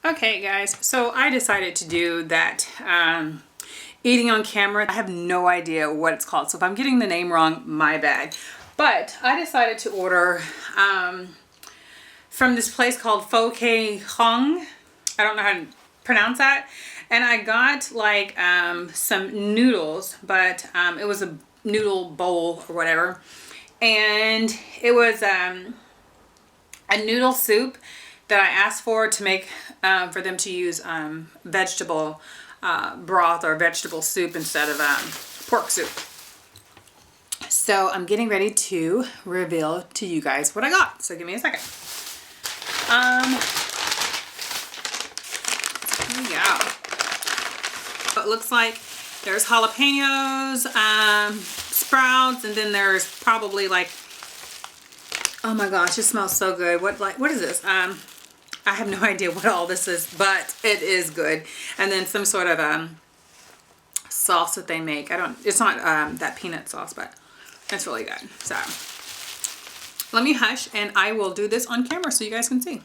Okay guys, so I decided to do that eating on camera. I have no idea what it's called, so if I'm getting the name wrong, my bad. But I decided to order from this place called Pho Ke Hong. I don't know how to pronounce that. And I got like some noodles, but it was a noodle bowl or whatever. And it was a noodle soup that I asked for to make, for them to use vegetable broth or vegetable soup instead of pork soup. So I'm getting ready to reveal to you guys what I got. So give me a second. Here we go. So it looks like there's jalapenos, sprouts, and then there's probably like, oh my gosh, it smells so good. What is this? I have no idea what all this is, but it is good. And then some sort of sauce that they make. It's not that peanut sauce, but it's really good. So let me hush and I will do this on camera so you guys can see.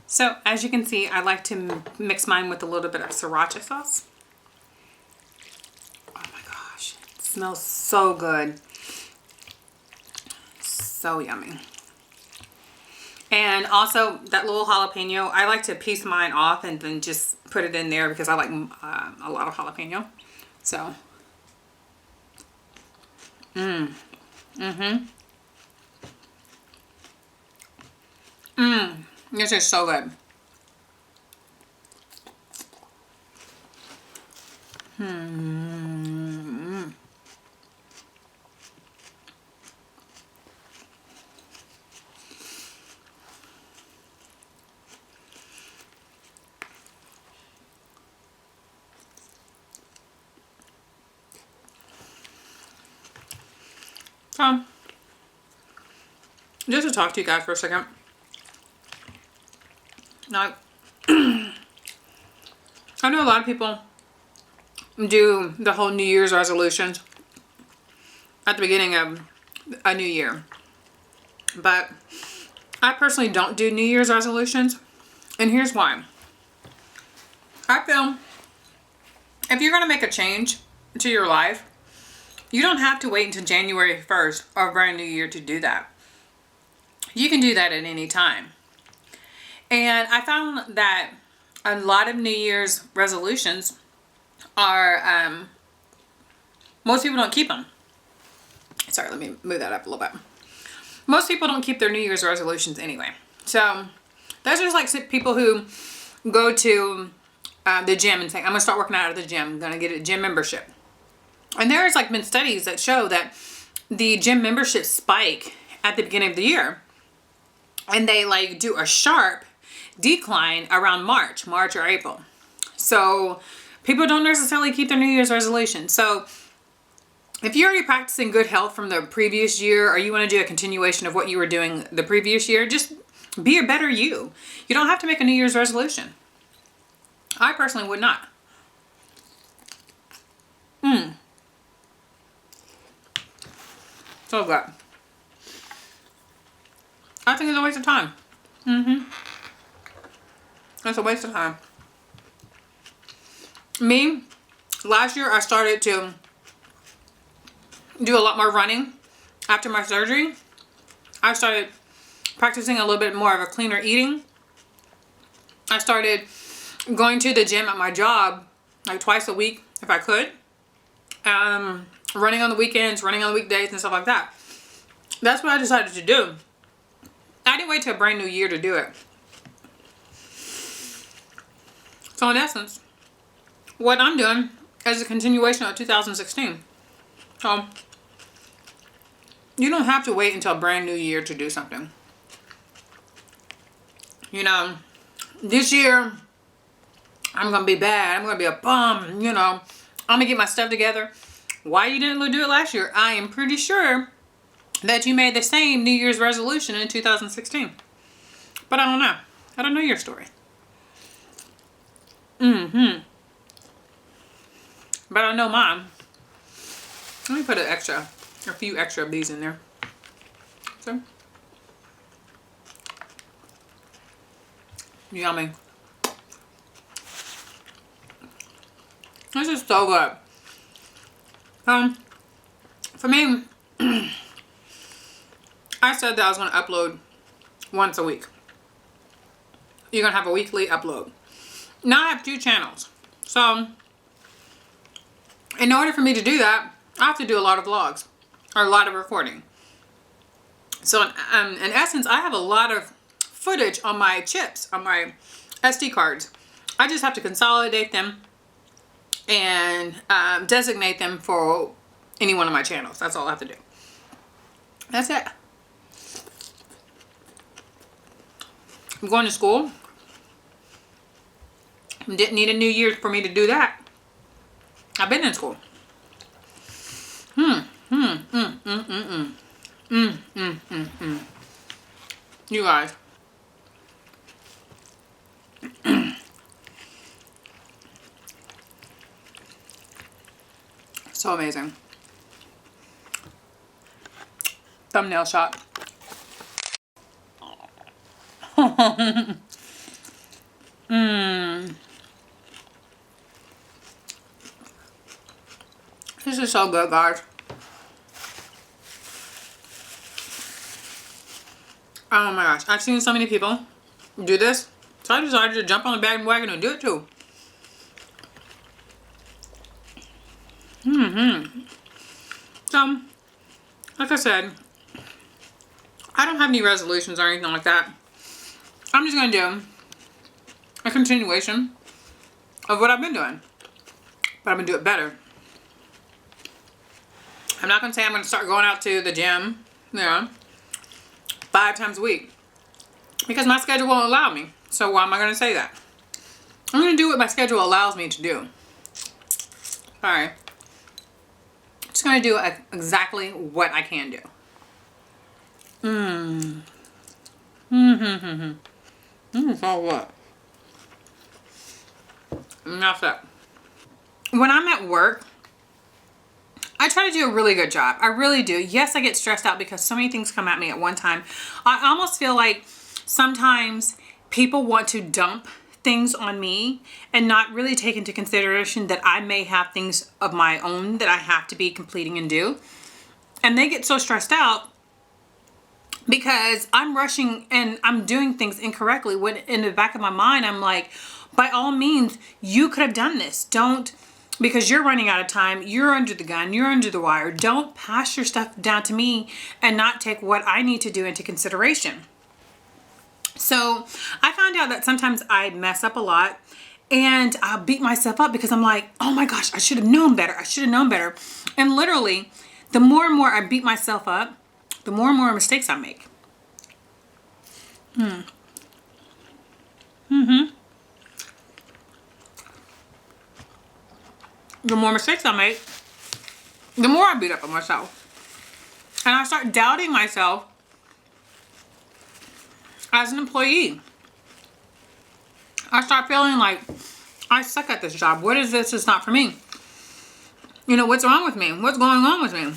So as you can see, I like to mix mine with a little bit of sriracha sauce. Oh my gosh, it smells so good. So yummy. And also that little jalapeno, I like to piece mine off and then just put it in there because I like a lot of jalapeno. So, this is so good. So, just to talk to you guys for a second. Now, I know a lot of people do the whole New Year's resolutions at the beginning of a new year. But I personally don't do New Year's resolutions. And here's why. I feel if you're going to make a change to your life, you don't have to wait until January 1st or a brand new year to do that. You can do that at any time. And I found that a lot of New Year's resolutions are, most people don't keep them. Sorry, let me move that up a little bit. Most people don't keep their New Year's resolutions anyway. So those are just like people who go to the gym and say, I'm going to start working out at the gym. I'm going to get a gym membership. And there's like been studies that show that the gym membership spike at the beginning of the year. And they like do a sharp decline around March or April. So people don't necessarily keep their New Year's resolution. So if you're already practicing good health from the previous year, or you want to do a continuation of what you were doing the previous year, just be a better you. You don't have to make a New Year's resolution. I personally would not. So good. I think it's a waste of time. It's a waste of time. Me, last year I started to do a lot more running after my surgery. I started practicing a little bit more of a cleaner eating. I started going to the gym at my job like twice a week if I could. Running on the weekends, running on the weekdays and stuff like that. That's what I decided to do. I didn't wait till a brand new year to do it. So in essence, what I'm doing is a continuation of 2016. So you don't have to wait until a brand new year to do something. You know, this year I'm going to be bad. I'm going to be a bum. You know, I'm going to get my stuff together. Why you didn't do it last year? I am pretty sure that you made the same New Year's resolution in 2016. But I don't know. I don't know your story. But I know mine. Let me put a few extra of these in there. So, yummy. This is so good. For me, I said that I was going to upload once a week. You're going to have a weekly upload. Now I have 2 channels. So, in order for me to do that, I have to do a lot of vlogs. Or a lot of recording. So, in essence, I have a lot of footage on my chips, on my SD cards. I just have to consolidate them and designate them for any one of my channels. That's all I have to do. That's it. I'm going to school. Didn't need a new year for me to do that. I've been in school. You guys. So amazing. Thumbnail shot. This is so good, guys. Oh my gosh. I've seen so many people do this. So I decided to jump on the bandwagon and do it too. So, like I said, I don't have any resolutions or anything like that. I'm just going to do a continuation of what I've been doing. But I'm going to do it better. I'm not going to say I'm going to start going out to the gym, 5 times a week. Because my schedule won't allow me. So why am I going to say that? I'm going to do what my schedule allows me to do. Alright. Just going to do exactly what I can do. So what? And that's it. When I'm at work, I I try to do a really good job. I really do. Yes, I get stressed out because so many things come at me at one time. I almost feel like sometimes people want to dump things on me and not really take into consideration that I may have things of my own that I have to be completing and do. And they get so stressed out because I'm rushing and I'm doing things incorrectly, when in the back of my mind, I'm like, by all means, you could have done this. Don't, because you're running out of time, you're under the gun, you're under the wire. Don't pass your stuff down to me and not take what I need to do into consideration. So I found out that sometimes I mess up a lot and I'll beat myself up because I'm like, oh my gosh, I should have known better. I should have known better. And literally, the more and more I beat myself up, the more and more mistakes I make. The more mistakes I make, the more I beat up on myself. And I start doubting myself as an employee. I start feeling like I suck at this job. What is this? It's not for me. You know, what's wrong with me? What's going on with me?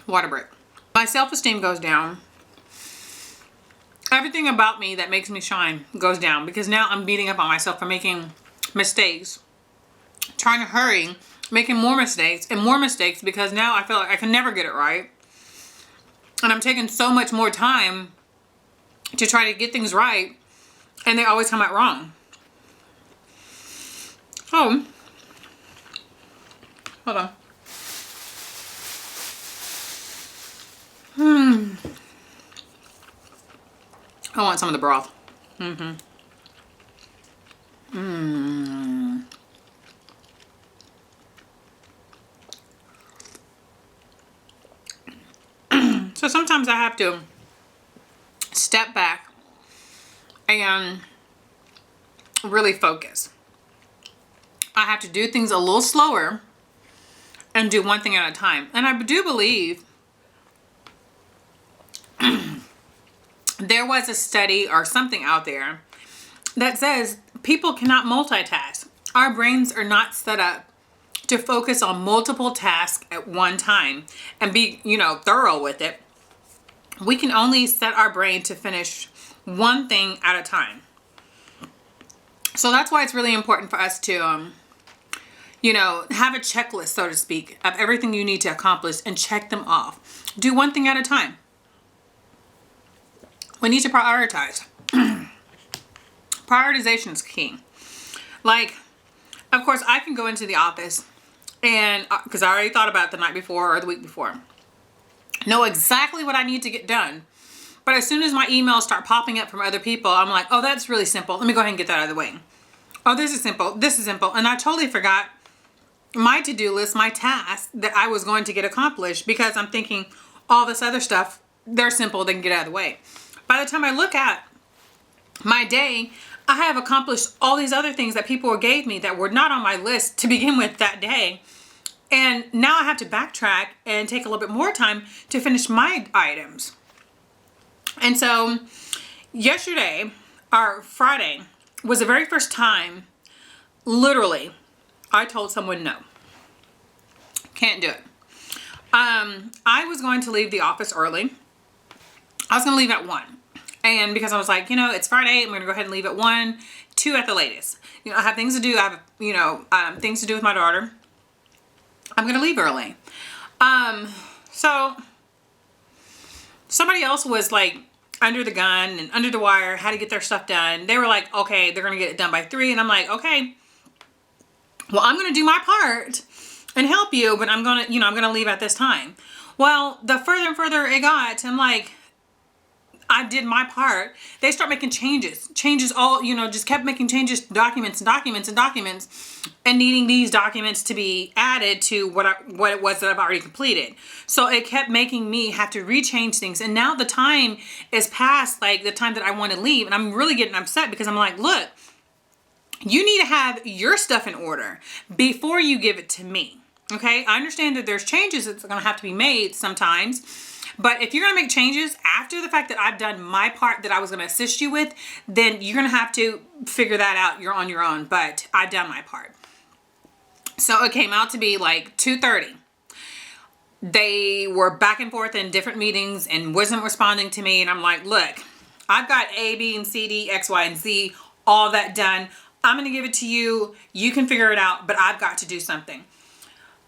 Water break. My self-esteem goes down. Everything about me that makes me shine goes down because now I'm beating up on myself for making mistakes, trying to hurry, making more mistakes and more mistakes because now I feel like I can never get it right. And I'm taking so much more time to try to get things right, and they always come out wrong. Oh, hold on. I want some of the broth. So sometimes I have to step back and really focus. I have to do things a little slower and do one thing at a time. And I do believe there was a study or something out there that says people cannot multitask. Our brains are not set up to focus on multiple tasks at one time and be, thorough with it. We can only set our brain to finish one thing at a time. So that's why it's really important for us to, have a checklist, so to speak, of everything you need to accomplish and check them off. Do one thing at a time. We need to prioritize. Prioritization is key. Like, of course, I can go into the office and, because I already thought about it the night before or the week before, know exactly what I need to get done. But as soon as my emails start popping up from other people, I'm like, oh, that's really simple. Let me go ahead and get that out of the way. Oh, this is simple. This is simple. And I totally forgot my to-do list, my task that I was going to get accomplished because I'm thinking all this other stuff, they're simple, they can get out of the way. By the time I look at my day, I have accomplished all these other things that people gave me that were not on my list to begin with that day. And now I have to backtrack and take a little bit more time to finish my items. And so yesterday, or Friday, was the very first time, literally, I told someone no. Can't do it. I was going to leave the office early. I was going to leave at 1. And because I was like, it's Friday, I'm going to go ahead and leave at 1, 2 at the latest. I have things to do. I have, things to do with my daughter. I'm going to leave early. So somebody else was like under the gun and under the wire, had to get their stuff done. They were like, okay, they're going to get it done by 3. And I'm like, okay, well, I'm going to do my part and help you, but I'm going to, I'm going to leave at this time. Well, the further and further it got, I'm like, I did my part. They start making changes all, just kept making changes, documents and needing these documents to be added to what it was that I've already completed. So it kept making me have to rechange things. And now the time is past, like the time that I want to leave. And I'm really getting upset because I'm like, look, you need to have your stuff in order before you give it to me. Okay. I understand that there's changes that's going to have to be made sometimes. But if you're going to make changes after the fact that I've done my part that I was going to assist you with, then you're going to have to figure that out. You're on your own, but I've done my part. So it came out to be like 2:30. They were back and forth in different meetings and wasn't responding to me. And I'm like, look, I've got A, B, and C, D, X, Y, and Z, all that done. I'm going to give it to you. You can figure it out, but I've got to do something.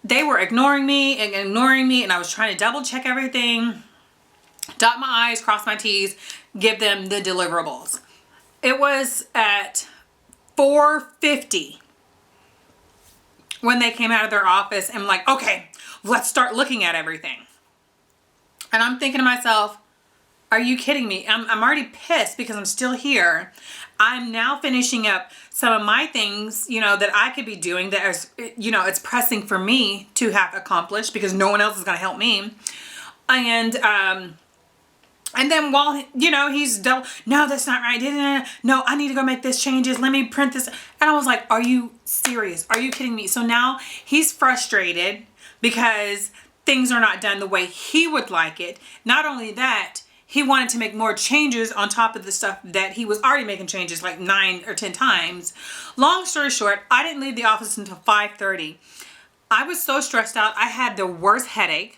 They were ignoring me. And I was trying to double check everything, dot my I's, cross my T's, give them the deliverables. It was at 4:50 when they came out of their office, and I'm like, okay, let's start looking at everything. And I'm thinking to myself, are you kidding me? I'm already pissed because I'm still here. I'm now finishing up some of my things, that I could be doing that is, it's pressing for me to have accomplished because no one else is going to help me. And then while, he's no, that's not right. No, I need to go make this changes. Let me print this. And I was like, are you serious? Are you kidding me? So now he's frustrated because things are not done the way he would like it. Not only that, he wanted to make more changes on top of the stuff that he was already making changes like 9 or 10 times. Long story short, I didn't leave the office until 5:30. I was so stressed out. I had the worst headache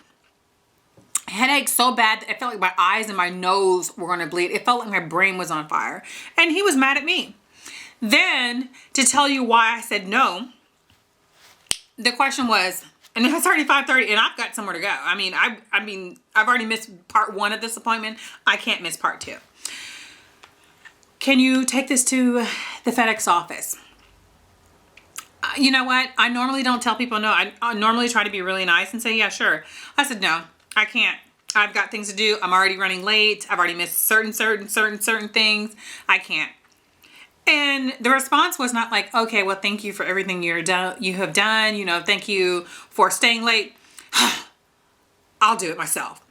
so bad that I felt like my eyes and my nose were going to bleed. It felt like my brain was on fire. And he was mad at me. Then, to tell you why I said no, the question was, and it's already 5:30 and I've got somewhere to go. I mean, I've already missed part 1 of this appointment. I can't miss part 2. Can you take this to the FedEx office? You know what? I normally don't tell people no. I normally try to be really nice and say, yeah, sure. I said, no, I can't. I've got things to do. I'm already running late. I've already missed certain things. I can't. And the response was not like, okay, well, thank you for everything you have done. Thank you for staying late. I'll do it myself.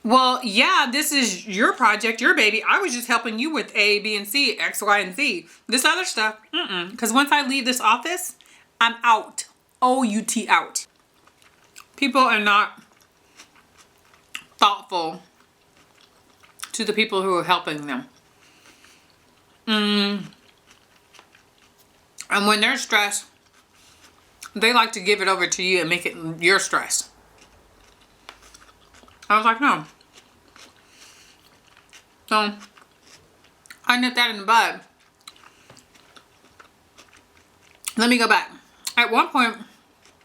Well, yeah, this is your project, your baby. I was just helping you with A, B, and C, X, Y, and Z. This other stuff, because once I leave this office, I'm out. O-U-T, out. People are not thoughtful to the people who are helping them. And when they're stressed, they like to give it over to you and make it your stress. I was like, no. So, I nipped that in the bud. Let me go back. At one point,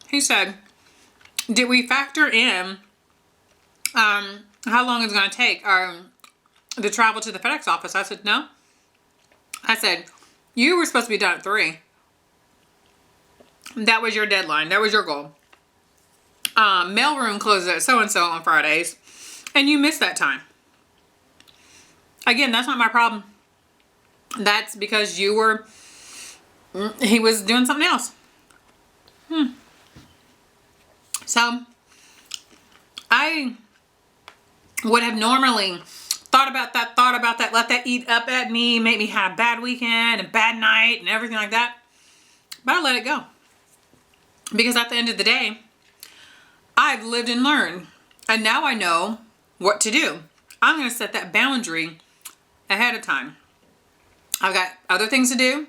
he said, did we factor in how long it's going to take the travel to the FedEx office? I said, no. I said, you were supposed to be done at 3. That was your deadline. That was your goal. Mailroom closes at so-and-so on Fridays, and you missed that time. Again, that's not my problem. That's because he was doing something else. So, I would have normally thought about that, let that eat up at me, make me have a bad weekend, a bad night, and everything like that. But I let it go. Because at the end of the day, I've lived and learned. And now I know what to do. I'm going to set that boundary ahead of time. I've got other things to do,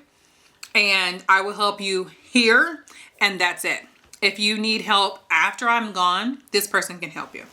and I will help you here, and that's it. If you need help after I'm gone, this person can help you.